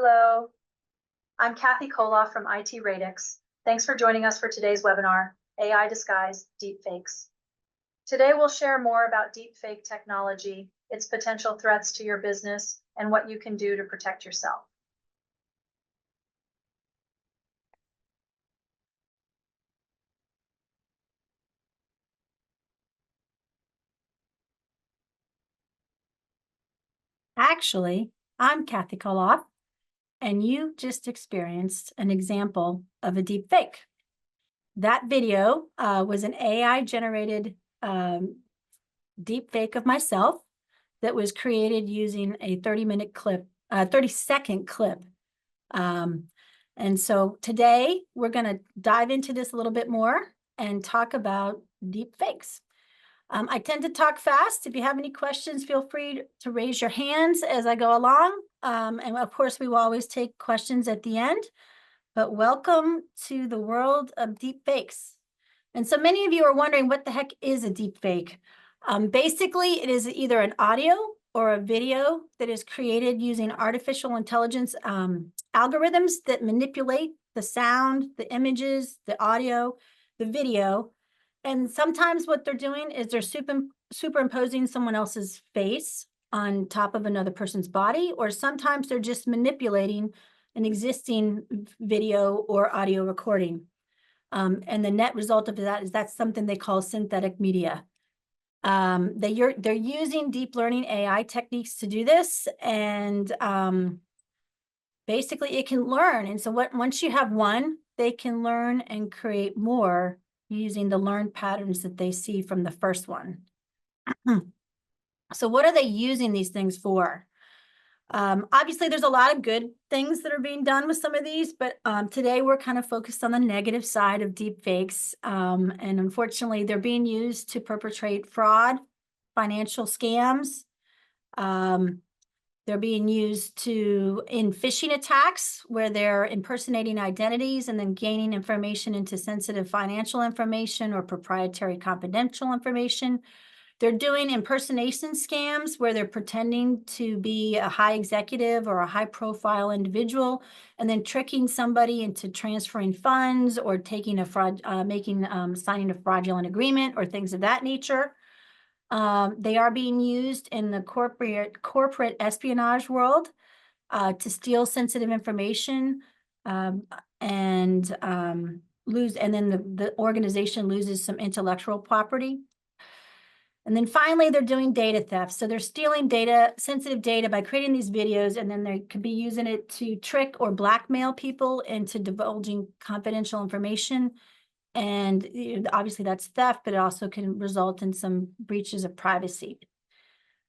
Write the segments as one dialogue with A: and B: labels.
A: Hello, I'm Kathy Koloff from IT Radix. Thanks for joining us for today's webinar, AI Disguise Deepfakes. Today we'll share more about deepfake technology, its potential threats to your business, and what you can do to protect yourself.
B: Actually, I'm Kathy Koloff, and you just experienced an example of a deep fake. That video was an AI-generated deep fake of myself that was created using a 30-minute clip, 30-second clip. And so today we're going to dive into this a little bit more and talk about deep fakes. I tend to talk fast. If you have any questions, feel free to raise your hands as I go along. And of course, we will always take questions at the end. But welcome to the world of deep fakes. And so many of you are wondering, what the heck is a deep fake? Basically, it is either an audio or a video that is created using artificial intelligence algorithms that manipulate the sound, the images, the audio, the video. And sometimes what they're doing is they're superimposing someone else's face on top of another person's body, or sometimes they're just manipulating an existing video or audio recording. And the net result of that is that's something they call synthetic media. They're using deep learning AI techniques to do this, and basically it can learn. And so once you have one, they can learn and create more using the learned patterns that they see from the first one. So what are they using these things for? Obviously, there's a lot of good things that are being done with some of these, but today we're kind of focused on the negative side of deep fakes. And unfortunately, they're being used to perpetrate fraud, financial scams. They're being used in phishing attacks, where they're impersonating identities and then gaining information into sensitive financial information or proprietary confidential information. They're doing impersonation scams where they're pretending to be a high executive or a high profile individual and then tricking somebody into transferring funds or taking signing a fraudulent agreement or things of that nature. They are being used in the corporate espionage world to steal sensitive information and then the organization loses some intellectual property. And then finally, they're doing data theft. So they're stealing data, sensitive data, by creating these videos, and then they could be using it to trick or blackmail people into divulging confidential information. And obviously that's theft, but it also can result in some breaches of privacy.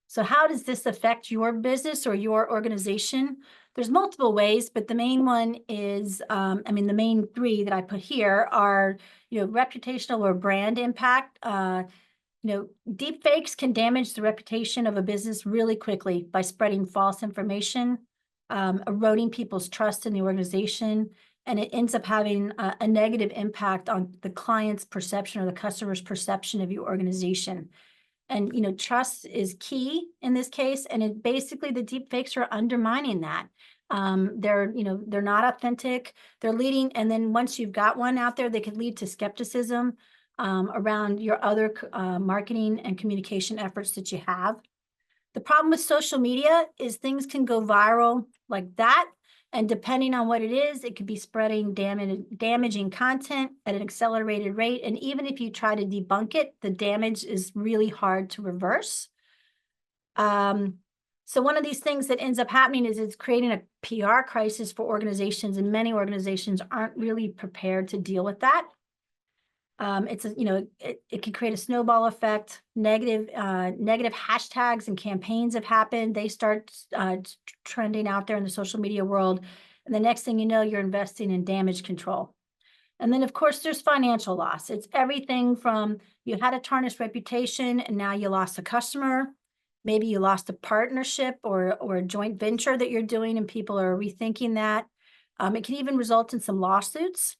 B: So how does this affect your business or your organization? There's multiple ways, but the main one is, the main three that I put here are, reputational or brand impact. Deep fakes can damage the reputation of a business really quickly by spreading false information, eroding people's trust in the organization, and it ends up having a negative impact on the client's perception or the customer's perception of your organization. And, trust is key in this case. And basically the deep fakes are undermining that. They're not authentic. They're leading. And then once you've got one out there, they could lead to skepticism around your other marketing and communication efforts that you have. The problem with social media is things can go viral like that. And depending on what it is, it could be spreading damaging content at an accelerated rate. And even if you try to debunk it, the damage is really hard to reverse. So one of these things that ends up happening is it's creating a PR crisis for organizations, and many organizations aren't really prepared to deal with that. It can create a snowball effect. Negative hashtags and campaigns have happened. They start trending out there in the social media world. And the next thing you know, you're investing in damage control. And then, of course, there's financial loss. It's everything from you had a tarnished reputation and now you lost a customer. Maybe you lost a partnership or a joint venture that you're doing and people are rethinking that. It can even result in some lawsuits.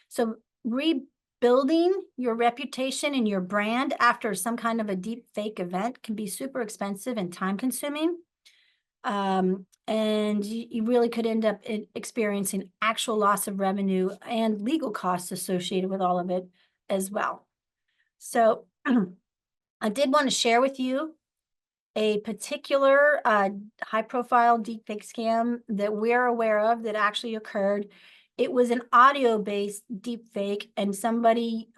B: So rebuilding your reputation and your brand after some kind of a deep fake event can be super expensive and time consuming. And you really could end up experiencing actual loss of revenue and legal costs associated with all of it as well. So I did want to share with you a particular high-profile deepfake scam that we're aware of that actually occurred. It was an audio-based deepfake, and somebody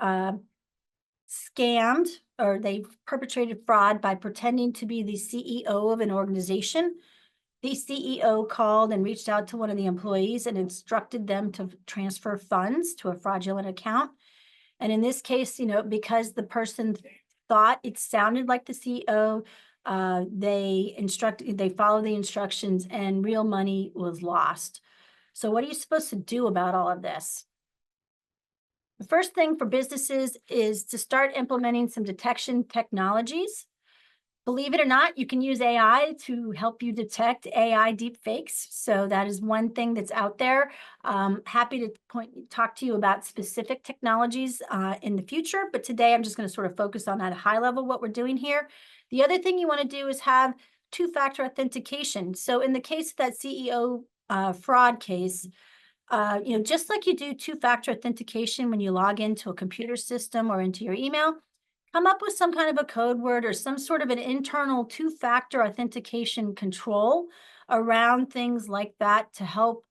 B: scammed, or they perpetrated fraud by pretending to be the CEO of an organization. The CEO called and reached out to one of the employees and instructed them to transfer funds to a fraudulent account. And in this case, because the person thought it sounded like the CEO, they followed the instructions and real money was lost. So what are you supposed to do about all of this? The first thing for businesses is to start implementing some detection technologies. Believe it or not, you can use AI to help you detect AI deepfakes. So that is one thing that's out there. Happy to talk to you about specific technologies in the future, but today I'm just going to sort of focus on at a high level what we're doing here. The other thing you want to do is have two-factor authentication. So in the case of that CEO fraud case, just like you do two-factor authentication when you log into a computer system or into your email, come up with some kind of a code word or some sort of an internal two-factor authentication control around things like that to help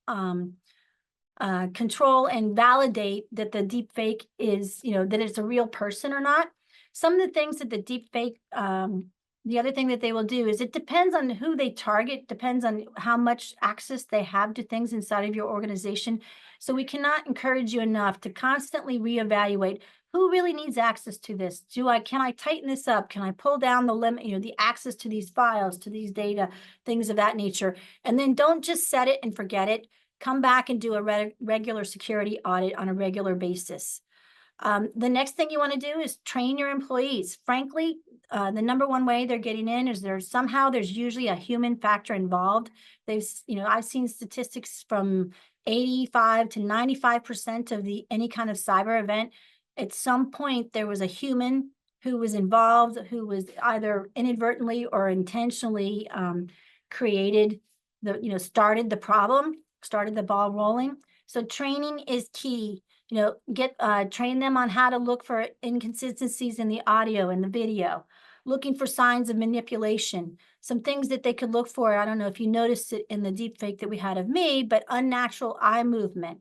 B: control and validate that the deep fake is, that it's a real person or not. Some of the things that the deep fake, the other thing that they will do is it depends on who they target, depends on how much access they have to things inside of your organization. So we cannot encourage you enough to constantly reevaluate who really needs access to this. Can I tighten this up? Can I pull down the limit, the access to these files, to these data, things of that nature? And then don't just set it and forget it. Come back and do a regular security audit on a regular basis. The next thing you want to do is train your employees. Frankly, the number one way they're getting in is there's usually a human factor involved. I've seen statistics from 85 to 95% of any kind of cyber event. At some point, there was a human who was involved, who was either inadvertently or intentionally started the problem, started the ball rolling. So training is key. Train them on how to look for inconsistencies in the audio and the video, looking for signs of manipulation, some things that they could look for. I don't know if you noticed it in the deepfake that we had of me, but unnatural eye movement.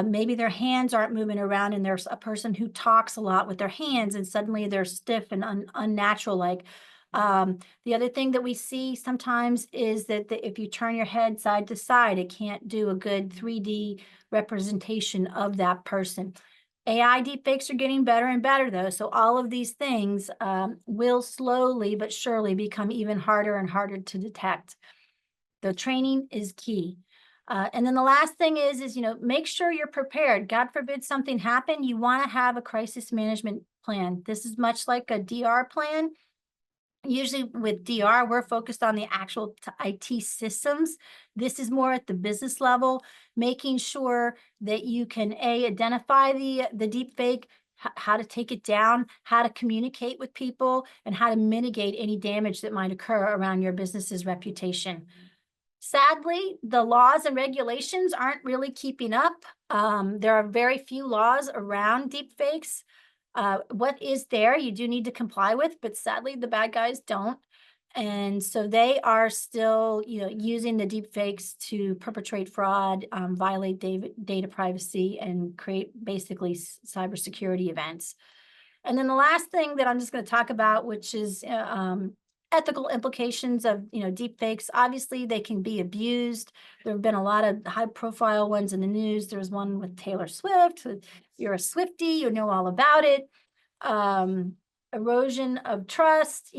B: Maybe their hands aren't moving around and there's a person who talks a lot with their hands and suddenly they're stiff and unnatural like. The other thing that we see sometimes is that if you turn your head side to side, it can't do a good 3D representation of that person. AI deepfakes are getting better and better though. So all of these things will slowly but surely become even harder and harder to detect. The training is key. And then the last thing is make sure you're prepared. God forbid something happen, you want to have a crisis management plan. This is much like a DR plan. Usually with DR, we're focused on the actual IT systems. This is more at the business level, making sure that you can identify the deep fake, how to take it down, how to communicate with people, and how to mitigate any damage that might occur around your business's reputation. Sadly, the laws and regulations aren't really keeping up. There are very few laws around deepfakes. What is there, you do need to comply with, but sadly, the bad guys don't. And so they are still, using the deepfakes to perpetrate fraud, violate data privacy, and create basically cybersecurity events. And then the last thing that I'm just going to talk about, which is ethical implications of deepfakes. Obviously, they can be abused. There have been a lot of high-profile ones in the news. There's one with Taylor Swift. You're a Swiftie, you know all about it. Erosion of trust.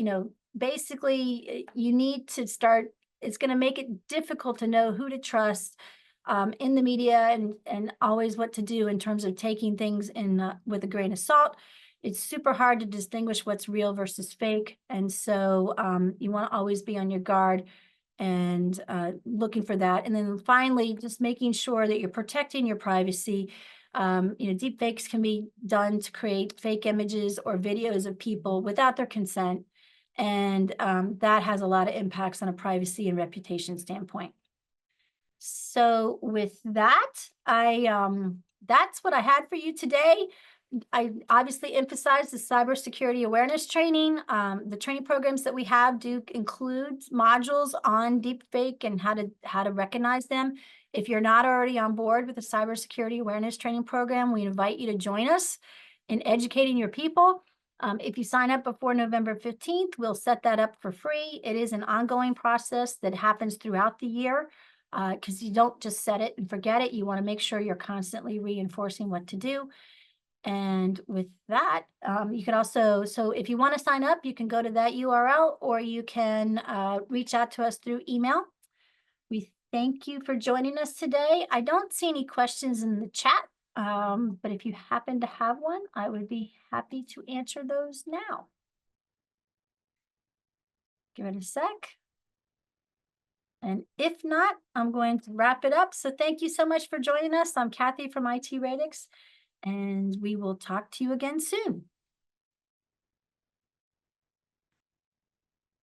B: Basically, you need to start. It's going to make it difficult to know who to trust in the media and always what to do in terms of taking things with a grain of salt. It's super hard to distinguish what's real versus fake. And so you want to always be on your guard and looking for that. And then finally, just making sure that you're protecting your privacy. Deep fakes can be done to create fake images or videos of people without their consent. And that has a lot of impacts on a privacy and reputation standpoint. So with that, that's what I had for you today. I obviously emphasize the cybersecurity awareness training. The training programs that we have do include modules on deepfake and how to recognize them. If you're not already on board with the cybersecurity awareness training program, we invite you to join us in educating your people. If you sign up before November 15th, we'll set that up for free. It is an ongoing process that happens throughout the year because you don't just set it and forget it. You want to make sure you're constantly reinforcing what to do. And with that, you can also, so if you want to sign up, you can go to that URL or you can reach out to us through email. We thank you for joining us today. I don't see any questions in the chat, but if you happen to have one, I would be happy to answer those now. Give it a sec. And if not, I'm going to wrap it up. So thank you so much for joining us. I'm Kathy from IT Radix, and we will talk to you again soon.